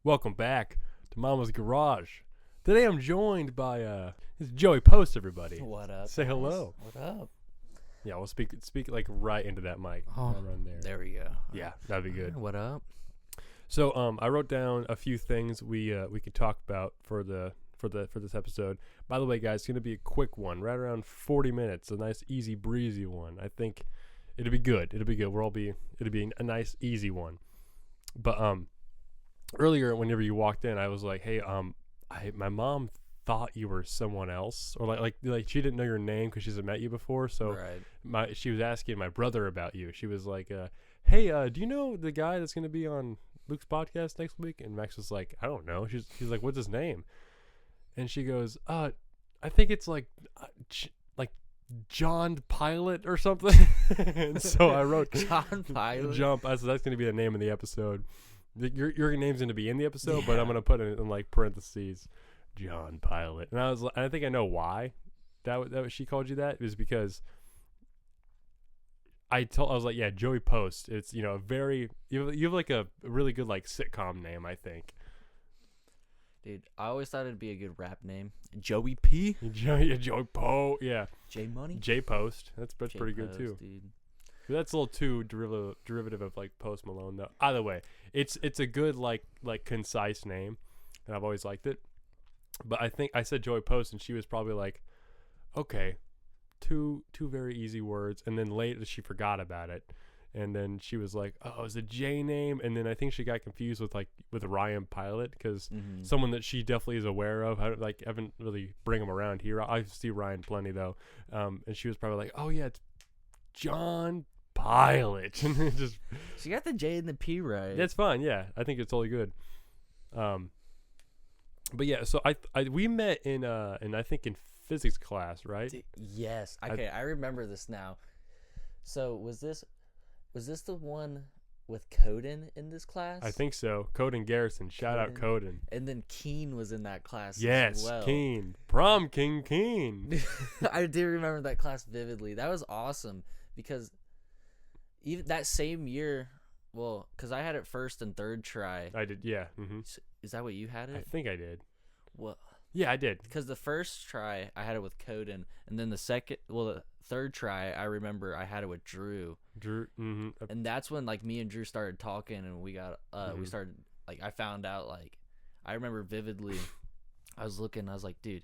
Welcome back to Mama's Garage. Today I'm joined by it's Joey Pfost, everybody. What up? Say guys? hello. What up? Yeah, we'll speak like right into that mic. Oh, Right there. there we go. Yeah, that'd be good. What up? So I wrote down a few things we could talk about for this episode. By the way, guys, it's gonna be a quick one, right around 40 minutes. A nice, easy, breezy one. I think it'll be good. It'll be good. It'll be a nice, easy one. But earlier, whenever you walked in, I was like, hey, my mom thought you were someone else, or like she didn't know your name because she's met you before. So Right. she was asking my brother about you. She was like, hey, do you know the guy that's gonna be on Luke's podcast next week? And Max was like, I don't know. She's like, what's his name? And she goes, I think it's like John Pilot or something. And so I wrote John Pilot. Jump. So that's gonna be the name of the episode. Your name's gonna be in the episode, but Yeah. I'm gonna put it in like parentheses, John Pilot. And I think I know why that she called you that. It was because I was like, yeah, Joey Pfost. It's a very you have like a really good like sitcom name, I think. Dude, I always thought it'd be a good rap name. Joey P. Joey Po, yeah. J Money. J Post. That's J pretty good Post, too. Dude. That's a little too derivative of like Post Malone though. Either way, it's a good like concise name, and I've always liked it. But I think I said Joey Post, and she was probably like, okay, two very easy words, and then later she forgot about it, and then she was like, oh, it's a J name, and then I think she got confused with Ryan Pilot because someone that she definitely is aware of. I haven't really bring him around here. I see Ryan plenty though, and she was probably like, oh yeah, it's John Pilot. And just She got the J and the P right. that's fine. Yeah, I think it's totally good. But yeah, so we met in I think in physics class, right? Yes. Okay, I remember this now. So was this the one with Coden in this class? I think so. Coden Garrison. Shout out Coden. And then Keen was in that class Yes, as well. Keen. Prom King Keen. I do remember that class vividly. That was awesome because even that same year, well, because I had it first and third try. I did, yeah. Mm-hmm. Is that what you had I it? think I did. Well, Yeah, I did. because the first try I had it with Coden, and then the third try I remember I had it with Drew. Drew. Mm-hmm. And that's when like me and Drew started talking, and we started like I found out like I remember vividly. I was like, dude,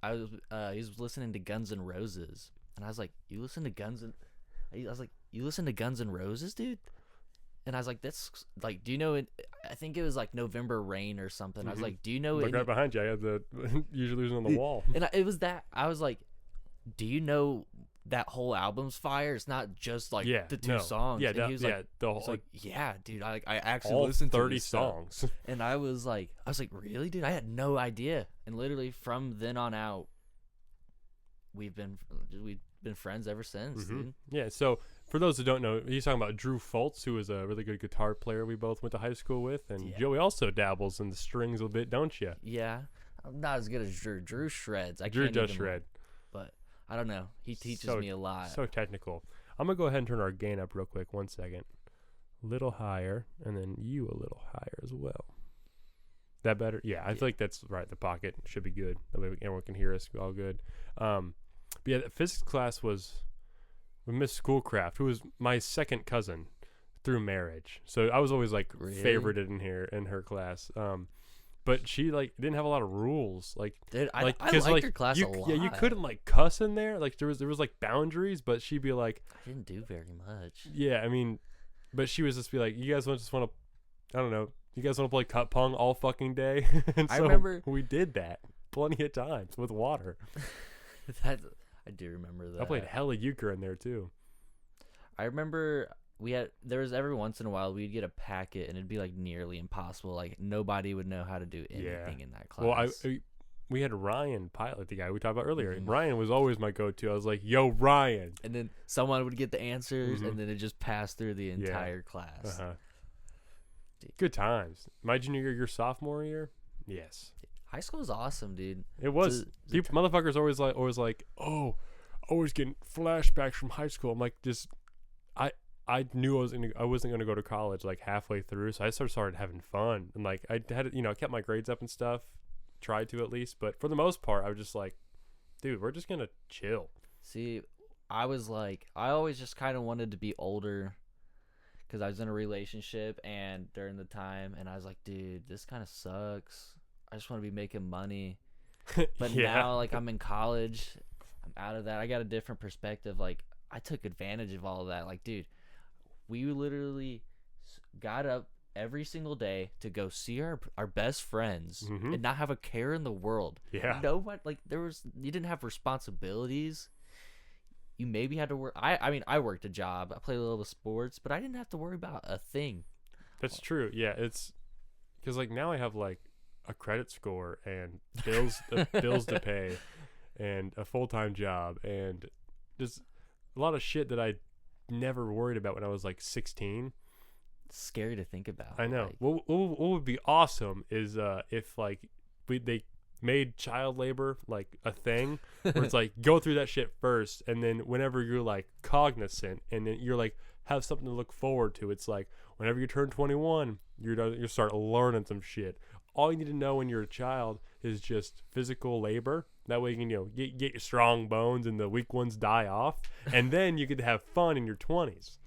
he was listening to Guns N' Roses, and I was like, you listen to Guns N' Roses, dude? And I was like, that's like, do you know it? I think it was like November Rain or something. I was like, do you know Look right behind you. I have the usually on the wall. And it was that I was like, do you know that whole album's fire? It's not just like the two songs. Yeah, and he was like, the whole like, yeah, dude. I actually all listened to 30 this stuff. songs. And I was like, really, dude? I had no idea. And literally from then on out, we've been friends ever since, dude. Yeah. So for those who don't know, he's talking about Drew Foltz, who is a really good guitar player we both went to high school with, and Joey also dabbles in the strings a bit, don't you? Yeah, I'm not as good as Drew. Drew shreds. Drew does shred, but I don't know. He teaches me a lot. So technical. I'm gonna go ahead and turn our gain up real quick. 1 second. Little higher, and then you a little higher as well. That better? Yeah, I feel like that's right. The pocket should be good. That way everyone can hear us. All good. But yeah, the physics class was with Miss Schoolcraft, who was my second cousin through marriage. So I was always like favorited in her class. But she like didn't have a lot of rules. Like, dude, I like her class a lot. Yeah, you couldn't like cuss in there. Like there was like boundaries, but she'd be like, I didn't do very much. Yeah, I mean, but she was just be like, you guys just want to, I don't know, you guys want to play cut pong all fucking day? And so I remember we did that plenty of times with water. I do remember that. I played hella euchre in there too. I remember there was every once in a while we'd get a packet and it'd be like nearly impossible. Like nobody would know how to do anything in that class. Well, we had Ryan Pilot, the guy we talked about earlier. Ryan was always my go-to. I was like, yo, Ryan. And then someone would get the answers and then it just passed through the entire class. Good times. My junior year, your sophomore year? Yes. High school was awesome, dude. It was. Motherfuckers always like, oh, always getting flashbacks from high school. I'm like, I knew I wasn't gonna go to college like halfway through, so I started having fun, and like I had I kept my grades up and stuff, tried to at least, but for the most part I was just like, dude, we're just gonna chill. See, I was like, I always just kind of wanted to be older because I was in a relationship and during the time, and I was like, dude, this kind of sucks. I just want to be making money. But Yeah. now, like, I'm in college, I'm out of that. I got a different perspective. Like, I took advantage of all of that. Like, dude, we literally got up every single day to go see our best friends and not have a care in the world. Yeah. No one, like, you didn't have responsibilities. You maybe had to work. I mean, I worked a job. I played a little sports, but I didn't have to worry about a thing. That's true. Yeah, it's because like now I have like a credit score and bills to pay and a full-time job and just a lot of shit that I never worried about when I was like 16. It's scary to think about. I know. Like, What would be awesome is if like they made child labor like a thing where it's like go through that shit first, and then whenever you're like cognizant and then you're like have something to look forward to, it's like whenever you turn 21 you start learning some shit. All you need to know when you're a child is just physical labor. That way you can get your strong bones and the weak ones die off, and then you could have fun in your 20s.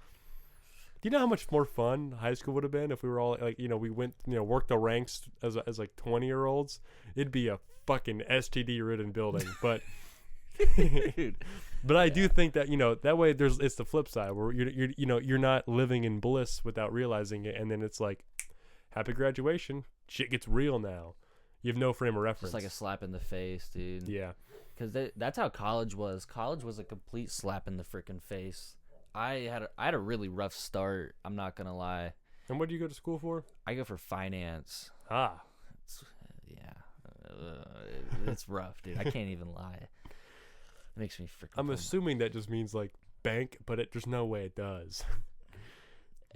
Do you know how much more fun high school would have been if we were all like, we went, worked the ranks as like 20-year-olds? It'd be a fucking STD ridden building. But, dude. but I do think that, that way it's the flip side where you're not living in bliss without realizing it. And then it's like, happy graduation. Shit gets real now. You have no frame of reference. Just like a slap in the face, dude. Yeah. Because that's how college was. College was a complete slap in the freaking face. I had a really rough start. I'm not gonna lie. And what do you go to school for? I go for finance. Ah. It's rough, dude. I can't even lie. It makes me freaking. I'm assuming that just means like bank, but there's no way it does.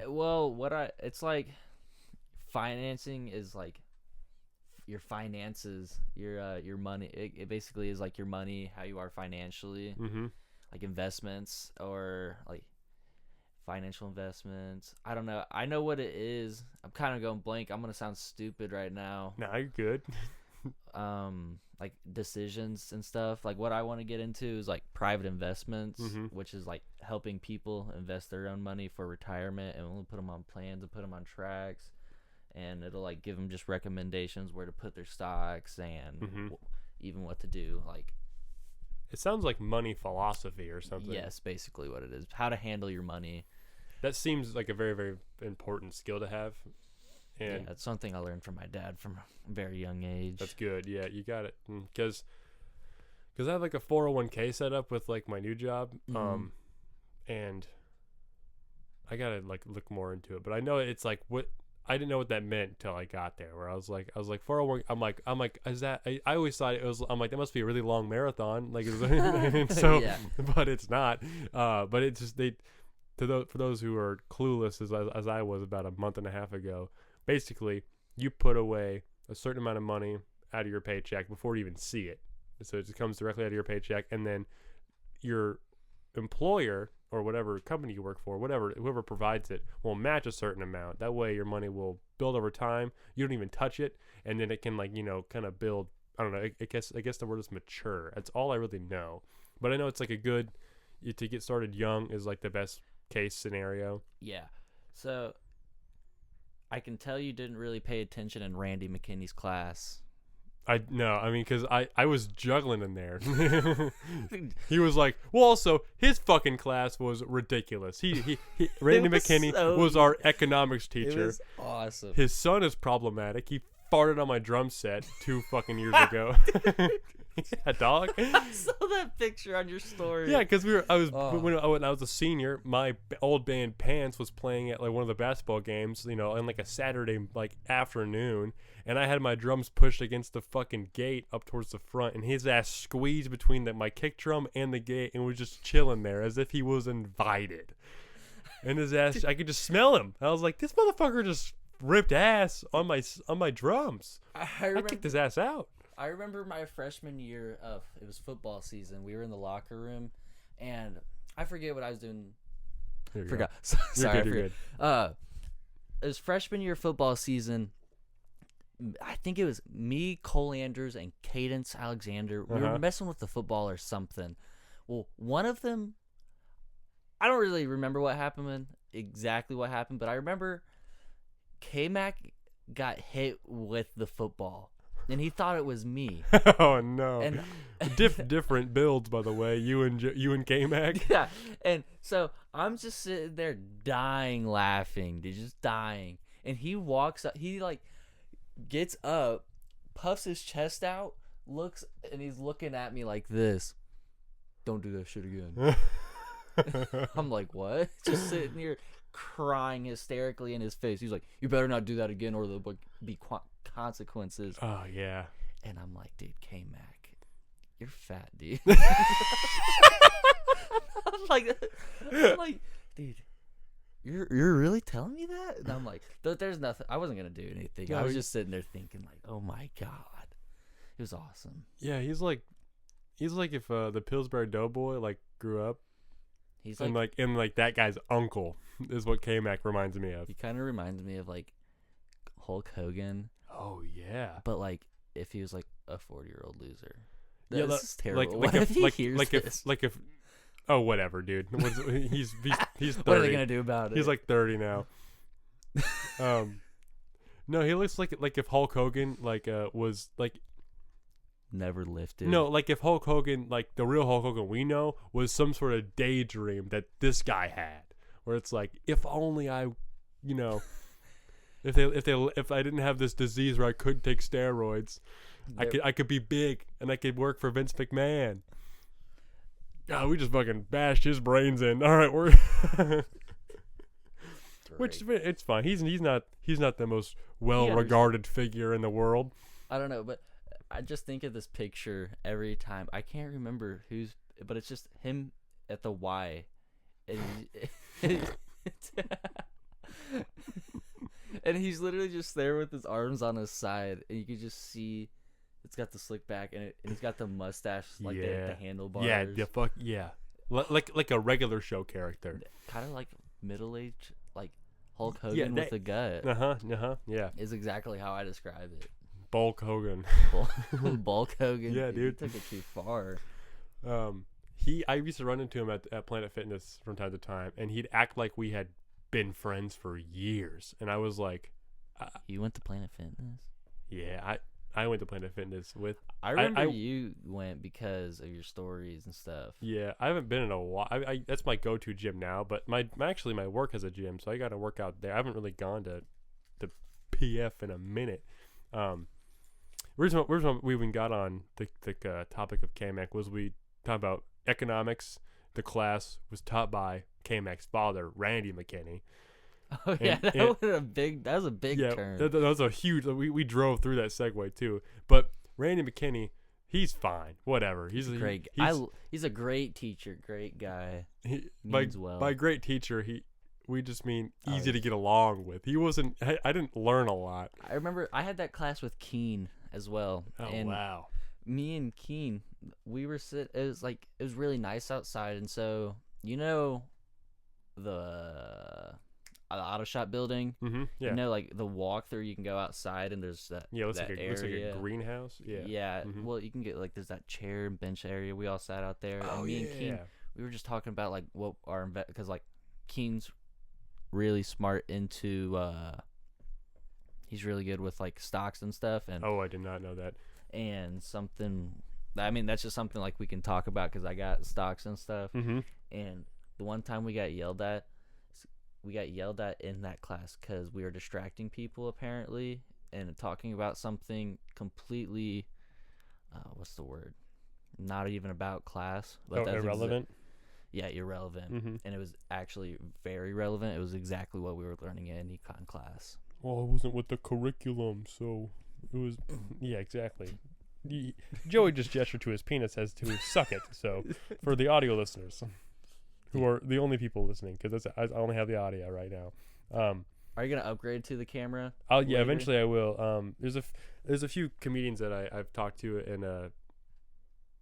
Well, it's like financing is like your finances, your money. It basically is like your money, how you are financially. Mm-hmm. Like investments or like financial investments. I don't know. I know what it is. I'm kind of going blank. I'm gonna sound stupid right now. Nah, you're good. Like decisions and stuff. Like what I want to get into is like private investments, which is like helping people invest their own money for retirement, and we'll put them on plans and put them on tracks, and it'll like give them just recommendations where to put their stocks and even what to do. Like. It sounds like money philosophy or something. Yes, basically what it is. How to handle your money. That seems like a very, very important skill to have. And yeah, it's something I learned from my dad from a very young age. That's good. Yeah, you got it. Because I have like a 401k set up with like my new job. And I got to like look more into it. But I know it's like I didn't know what that meant until I got there. Where I was like 401. I'm like, is that? I always thought it was. I'm like, that must be a really long marathon. Like, and so, yeah. But it's not. But it's just for those who are clueless as I was about a month and a half ago. Basically, you put away a certain amount of money out of your paycheck before you even see it. So it just comes directly out of your paycheck, and then your employer or whatever company you work for, whoever provides it, will match a certain amount. That way your money will build over time. You don't even touch it, and then it can kind of build. I don't know. I guess the word is mature. That's all I really know. But I know it's like to get started young is like the best case scenario. Yeah. So I can tell you didn't really pay attention in Randy McKinney's class. Because I was juggling in there. He was like, well, also his fucking class was ridiculous. Randy McKinney was our economics teacher. It was awesome. His son is problematic. He farted on my drum set 2 fucking years ago. Yeah, dog. I saw that picture on your story. Yeah, because when I was a senior, my old band Pants was playing at like one of the basketball games, in like a Saturday like afternoon, and I had my drums pushed against the fucking gate up towards the front, and his ass squeezed between my kick drum and the gate, and was just chilling there as if he was invited. And his ass, I could just smell him. I was like, this motherfucker just ripped ass on my drums. I kicked his ass out. I remember my freshman year it was football season. We were in the locker room, and I forget what I was doing. There you Forgot. Go. Sorry, You're good. It was freshman year football season. I think it was me, Cole Andrews, and Cadence Alexander. We were messing with the football or something. Well, one of them, I don't really remember exactly what happened, but I remember K-Mac got hit with the football, and he thought it was me. Oh no! And different builds, by the way. You and K-Mac. Yeah, and so I'm just sitting there dying laughing, dude, just dying. And he walks up, he like gets up, puffs his chest out, looks, and he's looking at me like this. Don't do that shit again. I'm like, what? Just sitting here crying hysterically in his face. He's like, you better not do that again or there'll be consequences. Oh, yeah. And I'm like, dude, K-Mac, you're fat, dude. I'm like, dude, you're really telling me that? And I'm like, there's nothing. I wasn't going to do anything. No, I was just sitting there thinking like, oh my God. It was awesome. Yeah, he's like if the Pillsbury Doughboy like grew up. He's like that guy's uncle is what K-Mac reminds me of. He kind of reminds me of like Hulk Hogan. Oh yeah. But like if he was like a 40-year-old loser. Yeah, this is terrible. Like if he hears this? if oh whatever, dude. He's 30. What are they gonna do about it? He's like 30 now. No, he looks like if Hulk Hogan was like never lifted. No, like if Hulk Hogan, like the real Hulk Hogan we know, was some sort of daydream that this guy had, where it's like, if only I, if I didn't have this disease where I couldn't take steroids, I could be big and I could work for Vince McMahon. God, we just fucking bashed his brains in. All right, we're which it's fine. He's not the most well-regarded figure in the world. I don't know, but I just think of this picture every time. I can't remember but it's just him at the Y. And he's literally just there with his arms on his side, and you can just see it's got the slick back, and he's got the mustache, like the handlebars. Yeah, like a regular show character. Kind of like middle-aged, like Hulk Hogan with a gut. Yeah. Is exactly how I describe it. Bulk Hogan. Bulk Hogan. Yeah, dude. He took it too far. I used to run into him at Planet Fitness from time to time, and he'd act like we had been friends for years. And I was like, you went to Planet Fitness? Yeah, I went to Planet Fitness with. I remember you went because of your stories and stuff. Yeah, I haven't been in a while. That's my go-to gym now, but my work has a gym, so I got to work out there. I haven't really gone to PF in a minute. Reason we even got on the topic of K-Mac was we talked about economics. The class was taught by K-Mac's father, Randy McKinney. Oh yeah, that was a big turn. That was a huge. We drove through that segue too. But Randy McKinney, he's fine. Whatever. He's a great. He's a great teacher. Great guy. By great teacher, we just mean easy to get along with. He wasn't. I didn't learn a lot. I remember I had that class with Keen as well. Oh wow. Me and Keen, we were it was really nice outside, and so the auto shop building. Mm-hmm, yeah. Like the walkthrough, you can go outside and there's that. Yeah, looks like a greenhouse. Yeah. Yeah. Mm-hmm. Well, you can get there's that chair and bench area. We all sat out there. Oh, and me and Keen, we were just talking about like what our because like Keen's really smart into he's really good with like stocks and stuff. And I did not know that. And that's just something like we can talk about because I got stocks and stuff. Mm-hmm. And the one time we got yelled at in that class because we were distracting people apparently and talking about something completely what's the word, not even about class, but irrelevant. Irrelevant. Mm-hmm. And it was actually very relevant. It was exactly what we were learning in econ class. Well, it wasn't with the curriculum, so it was. Yeah, exactly. Joey just gestured to his penis as to suck it. So for the audio listeners, who are the only people listening, because I only have the audio right now. Are you gonna upgrade to the camera? Yeah, eventually I will. There's a few comedians that I've talked to, and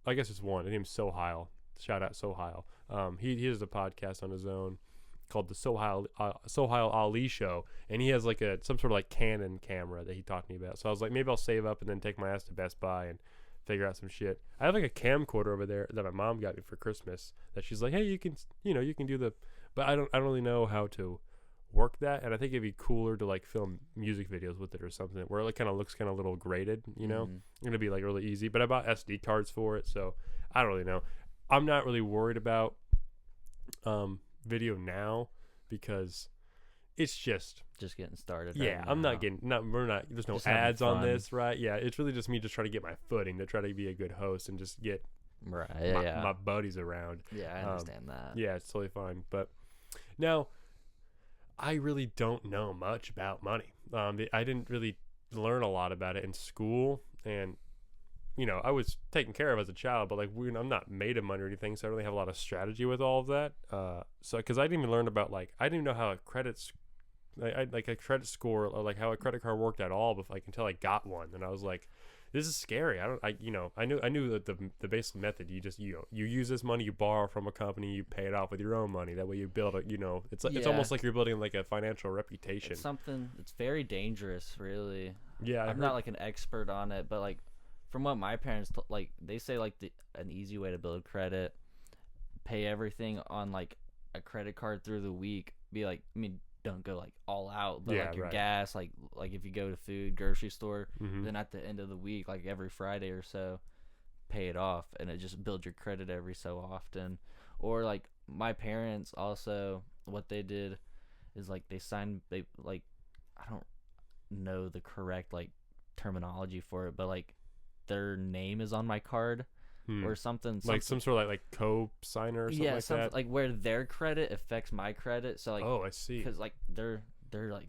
I guess it's one. His name's Sohail. Shout out Sohail. He has a podcast on his own, called the Sohail Ali show, and he has like some sort of like Canon camera that he talked to me about. So I was like, maybe I'll save up and then take my ass to Best Buy and figure out some shit. I have like a camcorder over there that my mom got me for Christmas that she's like, hey, you can do the, but I don't really know how to work that, and I think it'd be cooler to like film music videos with it or something where it like kind of looks kind of a little graded, It'll be like really easy. But I bought SD cards for it, so I don't really know. I'm not really worried about video now because it's just getting started. Yeah, right I'm now. not getting there's no Just having ads on fun. this, right? Yeah, it's really just me just trying to get my footing to try to be a good host and just get Right. my buddies around. Yeah, I understand that. Yeah, it's totally fine. But now I really don't know much about money. I didn't really learn a lot about it in school, and I was taken care of as a child, but like I'm not made of money or anything, so I don't really have a lot of strategy with all of that. So because I didn't even learn about I didn't even know how a credit score or like how a credit card worked at all, but like until I got one, and I was like, this is scary. I knew that the basic method, you use this money, you borrow from a company, you pay it off with your own money. That way you build it's almost like you're building like a financial reputation. It's something that's very dangerous, really. Yeah, I'm not like an expert on it, but like from what my parents they say like an easy way to build credit, pay everything on like a credit card through the week. Don't go like all out, but like your gas, like if you go to food grocery store, then at the end of the week, like every Friday or so, pay it off, and it just builds your credit every so often. Or like my parents also, what they did is like I don't know the correct like terminology for it, but like their name is on my card. Or something like some sort of like co-signer or something like that. Like where their credit affects my credit. So like, I see. Because like they're like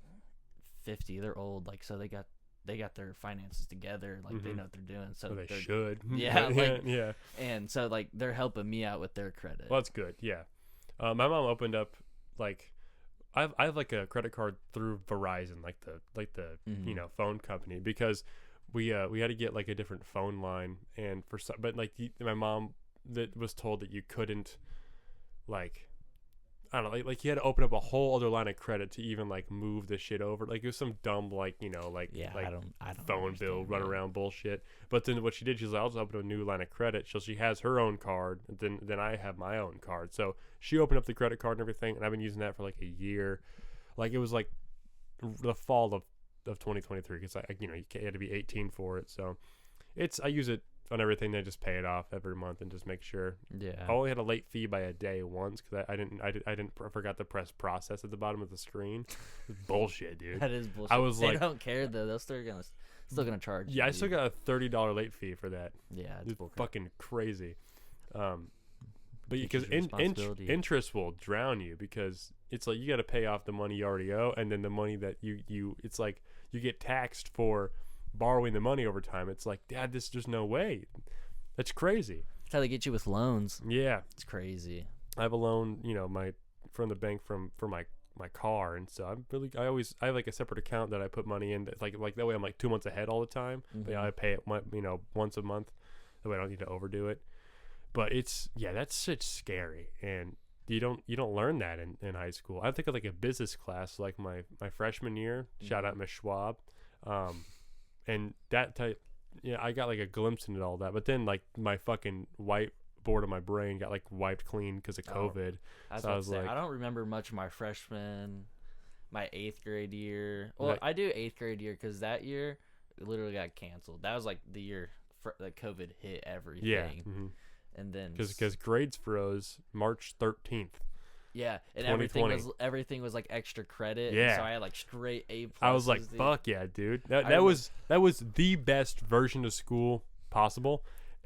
50, they're old, like so they got their finances together, like they know what they're doing. So they should. Yeah, like, yeah. And so like they're helping me out with their credit. Well, that's good. Yeah. My mom opened up like I have like a credit card through Verizon, like the phone company, because we had to get like a different phone line, and but like my mom that was told that you couldn't, like, I don't know, like you had to open up a whole other line of credit to even like move the shit over. Like it was some dumb I don't phone bill run around bullshit. But then what she did, she's like, I'll just open a new line of credit. So she has her own card, and then I have my own card. So she opened up the credit card and everything, and I've been using that for like a year. Like it was like the fall of 2023, because you had to be 18 for it. So I use it on everything. They just pay it off every month and just make sure. Yeah. I only had a late fee by a day once because I forgot to press process at the bottom of the screen. It's bullshit, dude. That is bullshit. I was they like, don't care though. They're still gonna charge. Yeah, you. I still got a $30 late fee for that. Yeah, it's fucking crazy. But because responsibility. interest will drown you, because it's like you got to pay off the money you already owe, and then the money that you it's like you get taxed for borrowing the money over time. It's like, Dad, there's no way. That's crazy. That's how they get you with loans. Yeah, It's crazy. I have a loan, from the bank for my car, and so I have like a separate account that I put money in. That's like that way I'm like 2 months ahead all the time. But I pay it once a month. That way I don't need to overdo it. But that's such scary, and you don't learn that in high school. I think of like a business class, like my freshman year. Shout out Miss Schwab, and that type. Yeah, I got like a glimpse into all that. But then like my fucking whiteboard of my brain got like wiped clean because of COVID. So I was like, I don't remember much of my my 8th grade year. Well, I do 8th grade year because that year it literally got canceled. That was like the year that COVID hit everything. Yeah. Mm-hmm. And then because grades froze March 13th. Yeah, and 2020. everything was like extra credit. Yeah, and so I had like straight A+. I was like, dude. Fuck yeah, dude. That was the best version of school possible.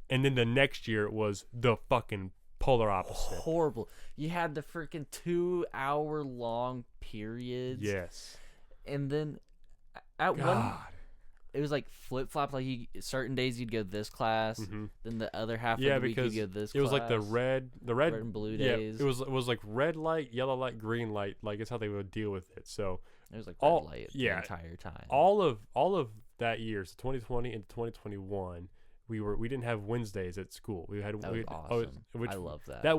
And then the next year it was the fucking polar opposite. Horrible. You had the freaking 2-hour long periods. Yes. And then it was like flip flop. Like certain days you'd go this class, then the other half of the week you'd go this. It was like the red and blue days. It was like red light, yellow light, green light. Like it's how they would deal with it. So it was like red light the entire time. All of that year, so 2020 and 2021, we didn't have Wednesdays at school. We had awesome. I love that. That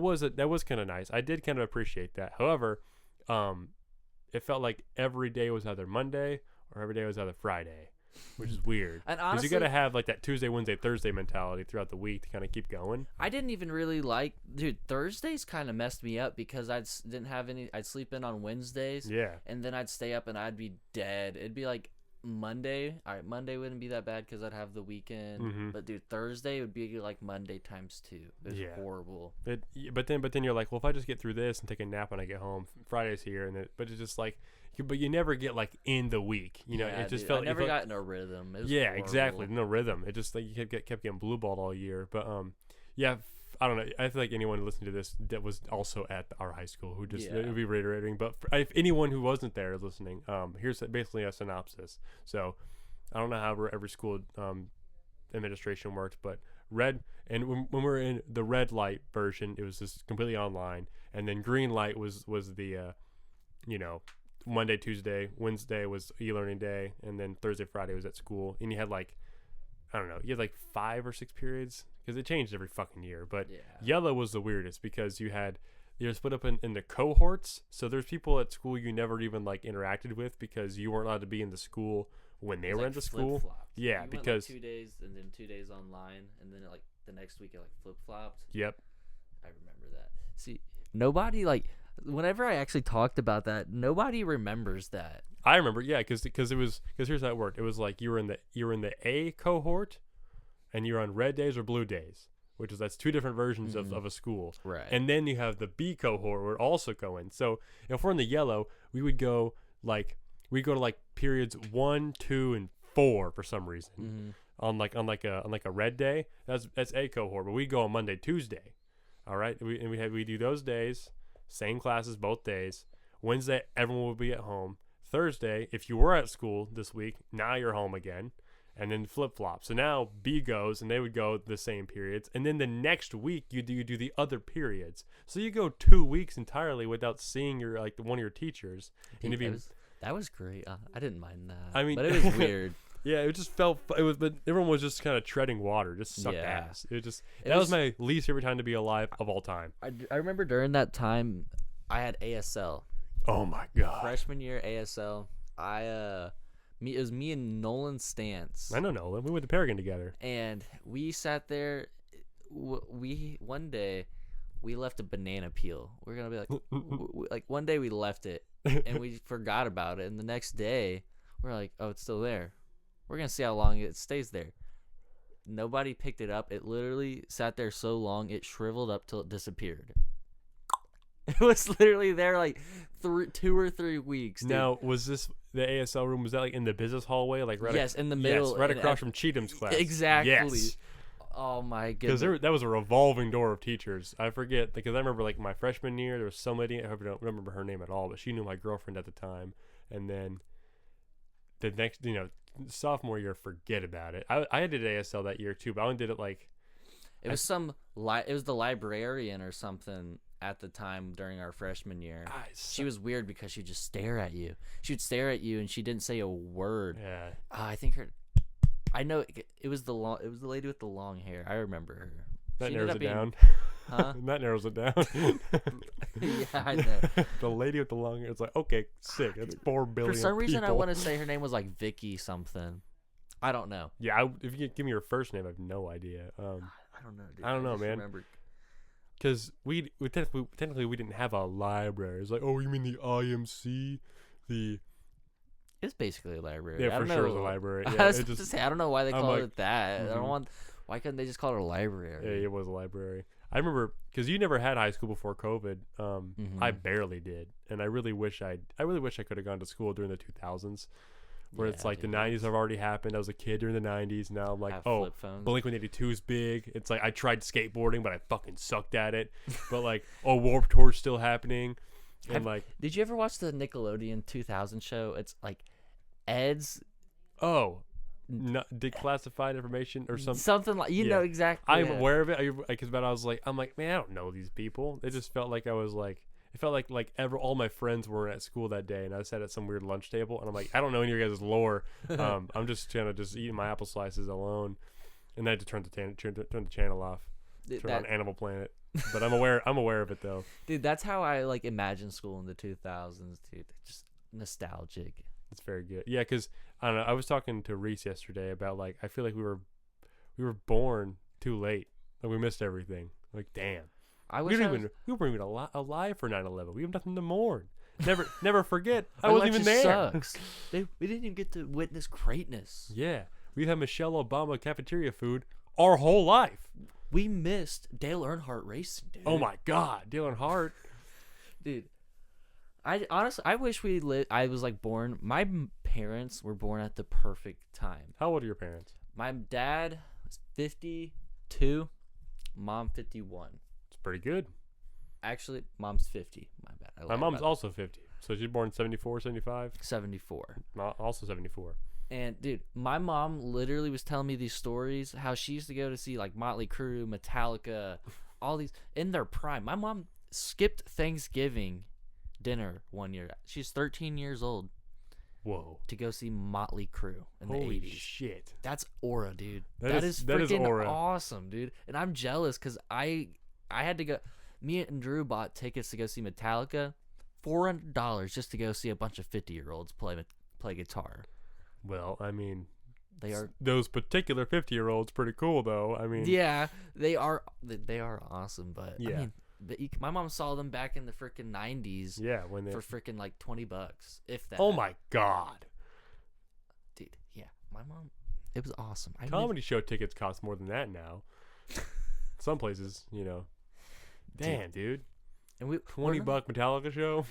was kind of nice. I did kind of appreciate that. However, it felt like every day was either Monday or every day was either Friday, which is weird. And Because honestly, you got to have like that Tuesday, Wednesday, Thursday mentality throughout the week to kind of keep going. I didn't even really like, dude, Thursdays kind of messed me up because didn't have any, I'd sleep in on Wednesdays. Yeah. And then I'd stay up and I'd be dead. It'd be like Monday. All right, Monday wouldn't be that bad because I'd have the weekend. Mhm. But dude, Thursday would be like Monday times 2. It was horrible. But then you're like, well, if I just get through this and take a nap when I get home, Friday's here, but it's just like, but you never get like in the week, you know. Yeah, It just dude, felt I never it felt, got in a rhythm. It was yeah, horrible. exactly, no rhythm. It just like you kept getting blue balled all year. But yeah, I don't know. I feel like anyone listening to this that was also at our high school who just it would be reiterating. But if anyone who wasn't there listening, here's basically a synopsis. So I don't know how every school administration works, but red, and when we're in the red light version, it was just completely online, and then green light was the Monday, Tuesday, Wednesday was e-learning day, and then Thursday, Friday was at school. And you had like, I don't know, you had like 5 or 6 periods because it changed every fucking year. But yellow was the weirdest because you're split up in the cohorts. So there's people at school you never even like interacted with because you weren't allowed to be in the school when they were in the school. Yeah, you because went, like, 2 days and then 2 days online, and then like the next week it like flip flopped. Yep. I remember that. See, nobody like. Whenever I actually talked about that, nobody remembers that. I remember, yeah, because here's how it worked. It was like you were in the A cohort, and you're on red days or blue days, that's 2 different versions of a school. Right. And then you have the B cohort where it also go in. So if we're in the yellow, we go to like periods 1, 2, and 4 for some reason. On like a red day. That's A cohort, but we go on Monday, Tuesday. All right, we do those days. Same classes both days. Wednesday, everyone will be at home. Thursday, if you were at school this week, now you're home again. And then flip-flop. So now B goes, and they would go the same periods. And then the next week, you do the other periods. So you go 2 weeks entirely without seeing one of your teachers. And that was great. I didn't mind that. I mean, but it was weird. Yeah, it just felt but everyone was just kind of treading water, just sucked ass. That was my least favorite time to be alive of all time. I remember during that time, I had ASL. Oh my god! Freshman year ASL. It was me and Nolan Stantz. I know Nolan. We went to Paragon together, and we sat there. One day we left a banana peel. We're gonna be like, like one day we left it and we forgot about it, and the next day we're like, oh, it's still there. We're going to see how long it stays there. Nobody picked it up. It literally sat there so long, it shriveled up till it disappeared. It was literally there like 2 or 3 weeks. Dude. Now, was this the ASL room? Was that like in the business hallway? Like yes, in the middle. Yes, right across from Cheatham's class. Exactly. Yes. Oh my goodness. Because that was a revolving door of teachers. I forget, because I remember like my freshman year, there was somebody, I don't remember her name at all, but she knew my girlfriend at the time. And then the next, sophomore year, forget about it. I did ASL that year too, but I only did it like it was it was the librarian or something at the time during our freshman year. She was weird because she'd just stare at you. She would stare at you and she didn't say a word. Yeah. I know it was the lady with the long hair. I remember her. That narrows it down. Huh? That narrows it down. Yeah, I know. The lady with the long hair. It's like, okay, sick. That's 4 billion. For some reason, I people. want to say her name was like Vicky something. I don't know. Yeah, if you give me her first name, I have no idea. I don't know, dude. I don't know, man. Because we technically we didn't have a library. It's like, oh, you mean the IMC? It's basically a library. Yeah, for sure it's a library. Yeah, I was to say, I don't know why they call it that. Mm-hmm. Why couldn't they just call it a library? Yeah, it was a library. I remember because you never had high school before COVID. I barely did, and I really wish I could have gone to school during the 2000s, where it's like the 90s have already happened. I was a kid during the 90s. Now I'm like, oh, Blink-182 is big. It's like I tried skateboarding, but I fucking sucked at it. But like, oh, Warped Tour's still happening, and did you ever watch the Nickelodeon 2000 show? It's like Ed's. Oh. Declassified information or something. Something like you know exactly. I'm aware of it. Because I was like, man, I don't know these people. It just felt like I was like, it felt like all my friends were at school that day, and I sat at some weird lunch table, and I'm like, I don't know any of your guys' lore. I'm just trying to just eat my apple slices alone, and then I had to turn the channel off. Turn on Animal Planet. but I'm aware of it though. Dude, that's how I like imagine school in the 2000s, dude. Just nostalgic. It's very good. Yeah, because I don't know. I was talking to Reese yesterday about like I feel like we were born too late. Like we missed everything. Like damn. I We wish we weren't even alive for 9/11. We have nothing to mourn. Never forget. I our wasn't life even just there. Sucks. We didn't even get to witness greatness. Yeah, we've had Michelle Obama cafeteria food our whole life. We missed Dale Earnhardt racing, dude. Oh my God, Dylan Hart. Dude. I honestly, I wish we lived. I was like born. My parents were born at the perfect time. How old are your parents? My dad was 52, mom 51. It's pretty good. Actually, mom's 50. My bad. I My lied mom's about also 50. So she's born 74, 75. that. 74. Also 74. And dude, my mom literally was telling me these stories how she used to go to see like Motley Crue, Metallica, all these in their prime. My mom skipped Thanksgiving dinner one year. She's 13 years old. Whoa. To go see Motley Crue in Holy the 80s. shit. That's aura, dude. That is is freaking aura. awesome, dude. And I'm jealous because I had to go. Me and Drew bought tickets to go see Metallica, $400 just to go see a bunch of 50-year-olds play guitar. Well, I mean, They are. those particular 50-year-olds pretty cool though. I mean, Yeah, they are. They are awesome, but Yeah. I mean, my mom saw them back in the freaking 90s yeah, when they for freaking like $20, if that. Oh my God. dude. Yeah, my mom. It was awesome. Comedy show tickets cost more than that now. Some places, you know. Damn, dude. And we $20 Metallica show.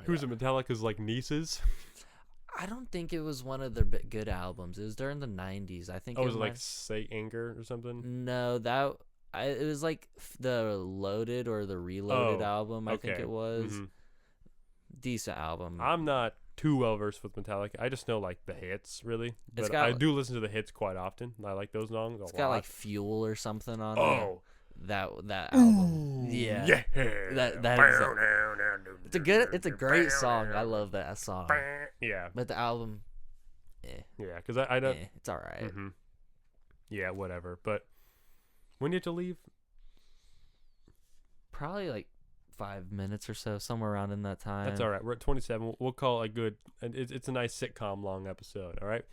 Who's it? Metallica's like nieces. I don't think it was one of their good albums. It was during the 90s. I think. Oh, was it like Say Anger or something? No, it was like the Loaded or the Reloaded album. I think okay. it was. Mhm. Decent album. I'm not too well versed with Metallica. I just know like the hits, really. It's But got- I do listen to the hits quite often. I like those songs a lot. It's got like Fuel or something on it. Oh. That album. Yeah. Yeah. It's a great song. I love that song. Yeah. But the album, Yeah, because I don't. it's all right. Mhm. Yeah, whatever. But when do you have to leave? Probably like 5 minutes or so, somewhere around in that time. That's all right. We're at 27. We'll call it a good. It's a nice sitcom long episode. All right.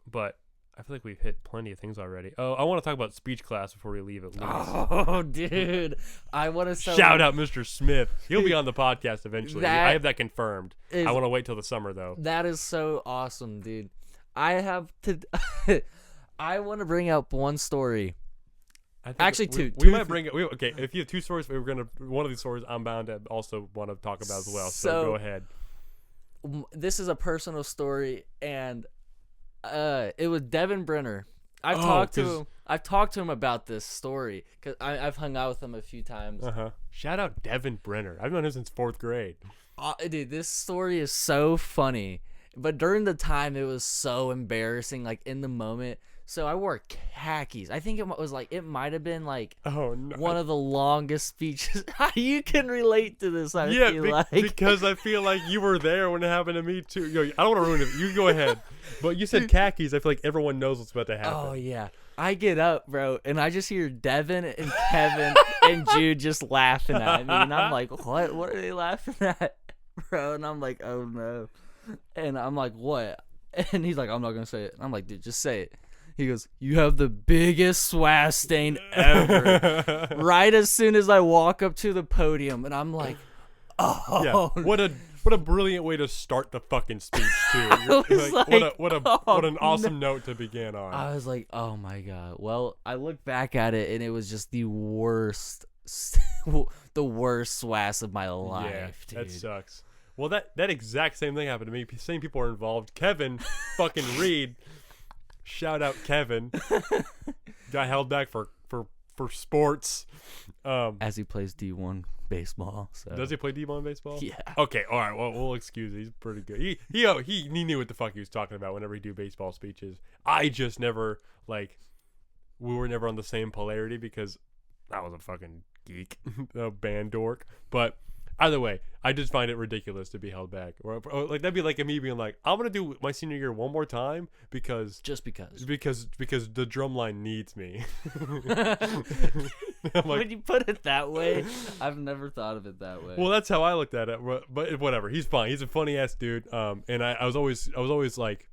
But I feel like we've hit plenty of things already. Oh, I want to talk about speech class before we leave at least. Oh, dude. I want to Shout out Mr. Smith. He'll be on the podcast eventually. I have that confirmed. I want to wait till the summer though. That is so awesome, dude. I have to. I want to bring up one story. I think Actually, we two might bring it. Okay, if you have two stories, we're gonna one of these stories. I'm bound to also want to talk about as well. So go ahead. This is a personal story, and it was Devin Brenner. I've talked to him about this story because I've hung out with him a few times. Shout out Devin Brenner. I've known him since 4th grade. Dude, this story is so funny, but during the time it was so embarrassing. Like in the moment. So I wore khakis. I think it might have been like one of the longest speeches. You can relate to this, I feel like. Because I feel like you were there when it happened to me too. Yo, I don't want to ruin it. You go ahead. But you said khakis. I feel like everyone knows what's about to happen. Oh, yeah. I get up, bro, and I just hear Devin and Kevin and Jude just laughing at me. And I'm like, what? What are they laughing at, bro? And I'm like, oh, no. And I'm like, what? And he's like, I'm not going to say it. I'm like, dude, just say it. He goes, you have the biggest swag stain ever. Right as soon as I walk up to the podium, and I'm like, oh. Yeah. What a brilliant way to start the fucking speech too. What an awesome note to begin on. I was like, oh my God. Well, I look back at it, and it was just the worst swass of my life, dude. That sucks. Well, that exact same thing happened to me. Same people are involved. Kevin fucking Reed. Shout out Kevin. Got held back for sports. As he plays D1 baseball. So. Does he play D1 baseball? Yeah. Okay. All right. Well, we'll excuse it. He's pretty good. He knew what the fuck he was talking about whenever he do baseball speeches. I just never we were never on the same polarity because I was a fucking geek, a band dork. But Either way, I just find it ridiculous to be held back. Or like that'd be like me being like, I'm gonna do my senior year one more time because the drum line needs me. I'm like, when you put it that way, I've never thought of it that way. well, that's how I looked at it. But whatever, he's fine. He's a funny ass dude. And I was always like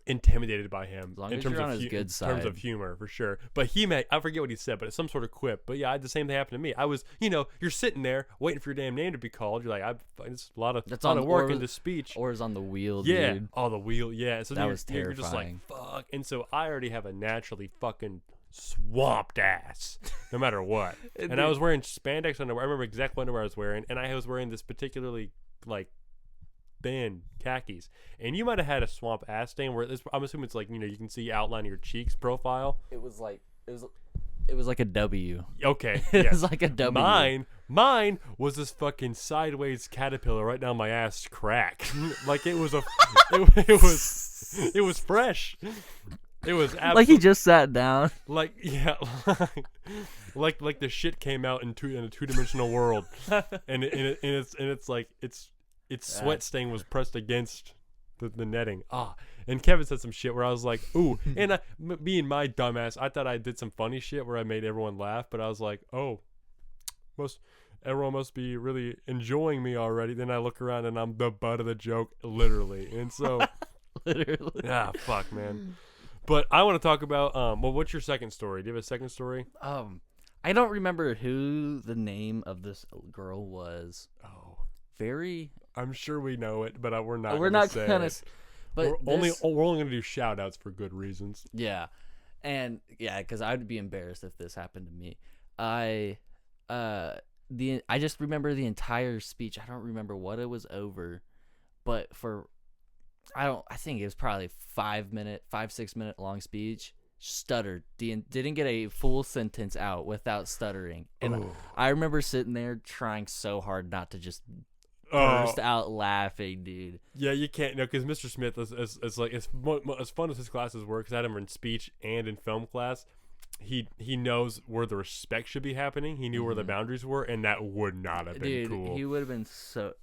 intimidated by him As long in as terms you're of on his good terms side. of humor, for sure. But I forget what he said, but it's some sort of quip. But yeah, I had the same thing happen to me. I was, you're sitting there waiting for your damn name to be called. You're like, it's a lot of work into speech. Or is on the wheel, Yeah. dude. Oh, the wheel. Yeah. So That you're, was you're just like, terrifying. fuck. And so I already have a naturally fucking swamped ass, no matter what. And I was wearing spandex underwear. I remember exactly what underwear I was wearing, and I was wearing this particularly like thin khakis. And you might have had a swamp ass stain where I'm assuming it's like you can see outline of your cheeks profile. It was like a W. Okay, It yeah. was like a W. Mine was this fucking sideways caterpillar right down my ass crack. Like it was it was fresh. It was absolutely Like he just sat down. like yeah, like the shit came out in a two-dimensional world, and it's like its sweat stain was pressed against the netting. And Kevin said some shit where I was like, ooh, and being my dumbass, I thought I did some funny shit where I made everyone laugh, but I was like, oh, everyone must be really enjoying me already. Then I look around and I'm the butt of the joke, literally, and so Literally. fuck, man. But I want to talk about what's your second story? Do you have a second story? I don't remember who the name of this girl was. Oh, I'm sure we know it, but we're not. We're not gonna. But we're only gonna do shout outs for good reasons. Yeah, and yeah, because I would be embarrassed if this happened to me. I just remember the entire speech. I don't remember what it was over, but I think it was probably 5-6 minute long speech. Stuttered. Didn't get a full sentence out without stuttering. And I remember sitting there trying so hard not to just burst out laughing, dude. Yeah, you can't, because Mr. Smith is like, as fun as his classes were, because I had him in speech and in film class, he knows where the respect should be happening. He knew where the boundaries were, and that would not have been cool. He would have been so...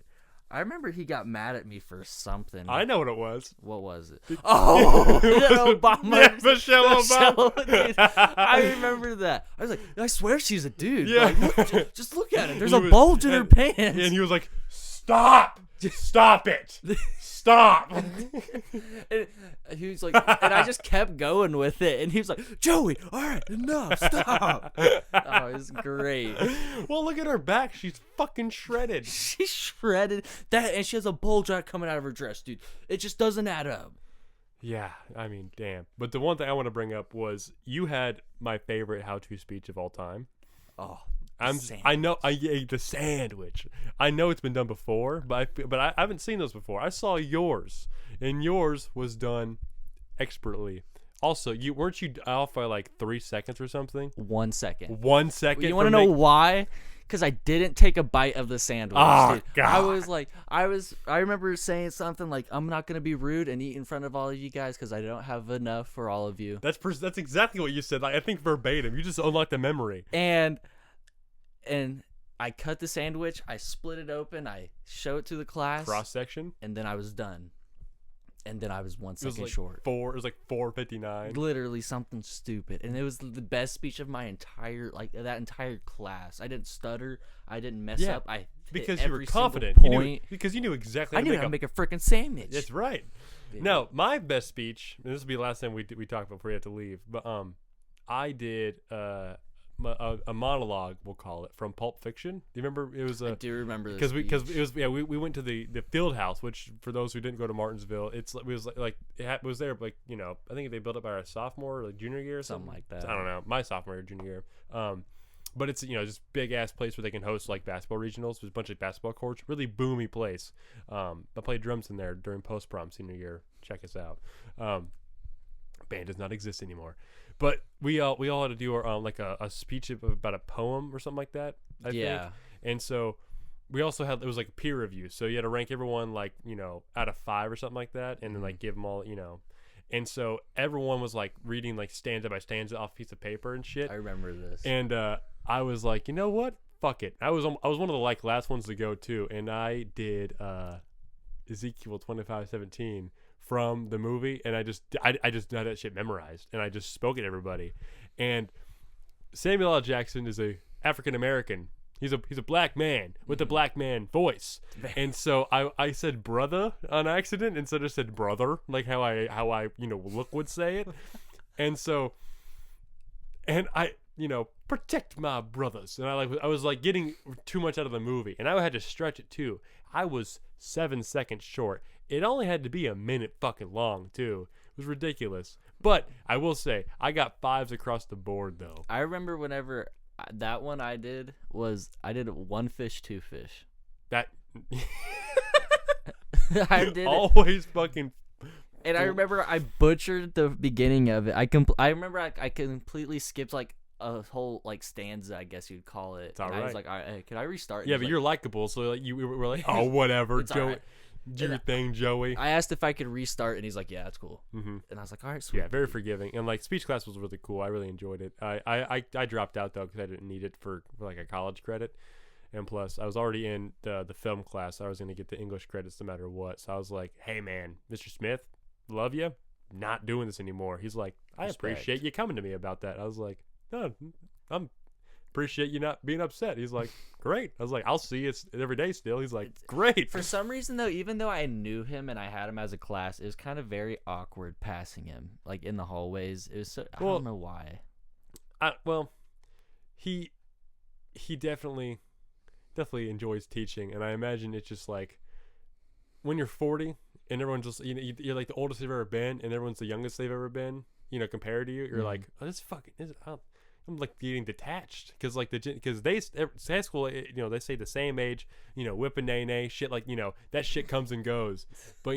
I remember he got mad at me for something. I know what it was. What was it? Oh, Obama. Yeah, Michelle Obama. Dude, I remember that. I was like, I swear she's a dude. Yeah. Like, just look at it. There's a bulge in her pants. And he was like, stop it. Stop. And he was like, and I just kept going with it. And he was like, Joey, all right, enough, stop. Oh, it was great. Well, look at her back. She's fucking shredded. She's shredded. And she has a bulge out coming out of her dress, dude. It just doesn't add up. Yeah, I mean, damn. But the one thing I want to bring up was you had my favorite how-to speech of all time. Oh, I know I ate the sandwich. I know it's been done before, but I haven't seen those before. I saw yours, and yours was done expertly. Also, weren't you off by like 3 seconds or something? 1 second. 1 second. You want to know why? Because I didn't take a bite of the sandwich. Oh, dude. God. I remember saying something like, I'm not going to be rude and eat in front of all of you guys because I don't have enough for all of you. That's exactly what you said. Like, I think verbatim. You just unlocked the memory. And I cut the sandwich, I split it open, I show it to the class. Cross section. And then I was done. And then I was 1 second like short. It was like 4:59. Literally something stupid. And it was the best speech of my entire entire class. I didn't stutter. I didn't mess up. I because hit you were every single confident. Point. Because you knew exactly I how knew to how to make a freaking sandwich. That's right. Dude. No, my best speech, and this will be the last time we talk before we have to leave, but I did a monologue, we'll call it, from Pulp Fiction. Do you remember? It was I do remember this because it was we went to the field house, which for those who didn't go to Martinsville, it was like it was there like I think they built it by our sophomore or like junior year or something like that. I don't know, my sophomore or junior year. But it's just big ass place where they can host like basketball regionals. There's a bunch of basketball courts, really boomy place. I played drums in there during post prom senior year. Check us out. Band does not exist anymore. But we all had to do our like a speech about a poem or something like that. I think. And so we also had, it was like peer review. So you had to rank everyone like out of 5 or something like that, and then like give them all And so everyone was like reading like stanza by stanza off a piece of paper and shit. I remember this. And I was like, you know what? fuck it. I was one of the like last ones to go too, and I did Ezekiel 25:17 from the movie, and I just had that shit memorized, and I just spoke it to everybody. And Samuel L. Jackson is a African American. He's a black man with a black man voice, and so I said brother on accident instead of said brother, like how I look would say it, and so, and I protect my brothers, and I was like getting too much out of the movie, and I had to stretch it too. I was 7 seconds short. It only had to be a minute fucking long too. It was ridiculous, but I will say I got 5s across the board though. I remember whenever that one I did one fish, two fish. That I did always fucking. And I remember I butchered the beginning of it. I remember I completely skipped like a whole like stanza, I guess you'd call it. It's all and right. I was like, all right, hey, can I restart? Yeah, but you're likable, so like we were like, oh whatever, It's all Joey, right. do your thing, Joey. I asked if I could restart, and he's like, yeah, it's cool. Mm-hmm. And I was like, all right, sweet. Yeah, very forgiving, and like speech class was really cool. I really enjoyed it. I dropped out though because I didn't need it for like a college credit, and plus I was already in the film class. I was gonna get the English credits no matter what. So I was like, hey man, Mr. Smith, love you. Not doing this anymore. He's like, I appreciate you coming to me about that. I was like, no, I'm appreciate you not being upset. He's like, great. I was like, I'll see you every day still. He's like, great. For some reason though, even though I knew him and I had him as a class, it was kind of very awkward passing him like in the hallways. It was so, I don't know why. He definitely enjoys teaching, and I imagine it's just like when you're 40 and everyone's just you're like the oldest they've ever been, and everyone's the youngest they've ever been. Compared to you, you're like, oh, this fucking is. I'm like getting detached because they high school, they say the same age, whipping nay shit, like that shit comes and goes, but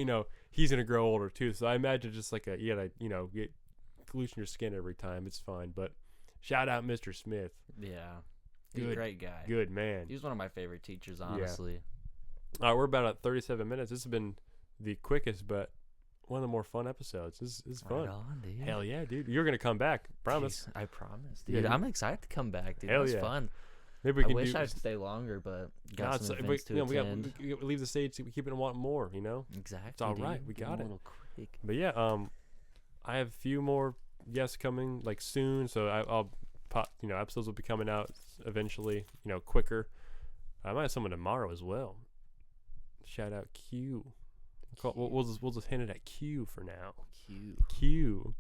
he's gonna grow older too. So I imagine just like you gotta get loosen your skin every time. It's fine. But shout out Mr. Smith. Yeah, he's a great guy. Good man. He was one of my favorite teachers, honestly. Yeah. All right, we're about at 37 minutes. This has been the quickest, but one of the more fun episodes. This is fun. Right on, dude. Hell yeah, dude. You're gonna come back. Promise. Jeez, I promise, dude. I'm excited to come back, dude. Hell That's yeah. fun. Maybe we can wish I'd stay longer, but got some events to we attend. we leave the stage. We keep it and want more. Exactly. It's all right. Dude. We got A it. little quick. But yeah, I have a few more guests coming like soon, so I'll pop. Episodes will be coming out eventually. Quicker. I might have someone tomorrow as well. Shout out Q. We'll just hint it at Q for now. Q.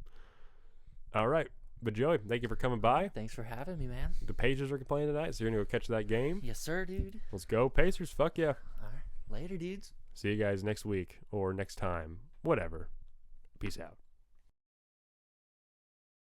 All right. But Joey, thank you for coming by. Thanks for having me, man. The Pacers are playing tonight, so you're going to go catch that game. Yes, sir, dude. Let's go Pacers. Fuck yeah. All right. Later, dudes. See you guys next week or next time. Whatever. Peace out.